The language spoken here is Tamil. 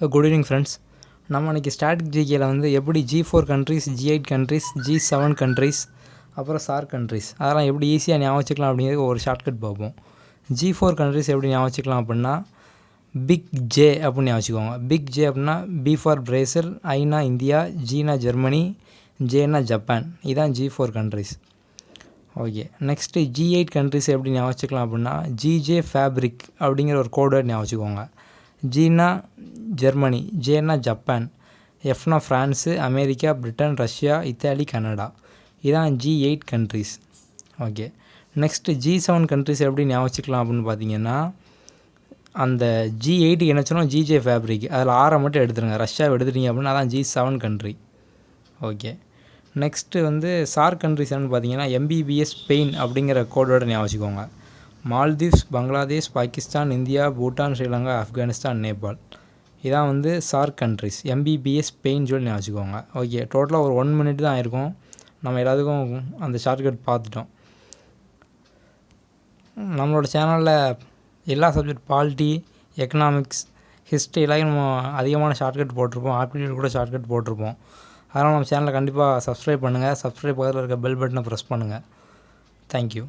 Good evening friends. நம்ம இன்றைக்கி ஸ்டாட்டிக் ஜிகேயில் வந்து எப்படி G4 countries, G8 countries, G7 countries, அப்புறம் சார் கண்ட்ரிஸ் அதெல்லாம் எப்படி ஈஸியாக ஞாபகம் வச்சுக்கலாம் அப்படிங்கிறது ஒரு ஷார்ட்கட் பார்ப்போம். G4 கண்ட்ரிஸ் எப்படி ஞாபகம் வச்சுக்கலாம் அப்படின்னா பிக் ஜே அப்படின்னு ஞாபகம் வச்சுக்கோங்க. பிக் ஜே அப்படின்னா பி ஃபார் பிரேசில், ஐனா இந்தியா, ஜீனா ஜெர்மனி, ஜேனா ஜப்பான். இதுதான் G4 countries. Okay, next G8 countries எப்படி ஞாபகம் வச்சுக்கலாம் அப்படின்னா ஜிஜே ஃபேப்ரிக் அப்படிங்கிற ஒரு கோட் ஞாபகம் வச்சுக்கோங்க. ஜீனா ஜெர்மனி, ஜேனா ஜப்பான், எஃப்னா France, America, Britain, Russia, Italy, Canada. இதான் G8 countries. Okay, next G7 countries எப்படி ஞாபகம் வச்சுக்கலாம் அப்படின்னு பார்த்தீங்கன்னா அந்த G8 என்ன சொன்னோம் ஜிஜே ஃபேப்ரிக், அதில் 6 மட்டும் எடுத்துருங்க. ரஷ்யாவை எடுத்துட்டீங்க அப்படின்னா அதான் G7 கண்ட்ரி. ஓகே, நெக்ஸ்ட்டு வந்து சார் கண்ட்ரிஸ் என்னன்னு பார்த்தீங்கன்னா MBBS ஸ்பெயின் அப்படிங்கிற கோடோட ஞாபகம் வச்சுக்கோங்க. Maldives, Bangladesh, Pakistan, India, Bhutan, Sri Lanka, Afghanistan, Nepal. இதான் வந்து சார் கண்ட்ரிஸ். MBBS ஸ்பெயின் சொல்லி ஞாபகம் வச்சுக்கோங்க. ஓகே, டோட்டலாக ஒரு 1 மினிட் தான் ஆயிருக்கும். நம்ம எல்லாத்துக்கும் அந்த ஷார்ட்கட் பார்த்துட்டோம். நம்மளோட சேனலில் எல்லா சப்ஜெக்ட் பாலிட்டி, எக்கனாமிக்ஸ், ஹிஸ்ட்ரி எல்லாம் நம்ம அதிகமான ஷார்ட்கட் போட்டிருப்போம். ஆப்டிடியூட் கூட ஷார்ட்கட் போட்டிருப்போம். அதனால் நம்ம சேனலை கண்டிப்பாக சப்ஸ்கிரைப் பண்ணுங்கள். சப்ஸ்கிரைப் பக்கத்தில் இருக்க பெல் பட்டனை ப்ரெஸ் பண்ணுங்கள். தேங்க்யூ.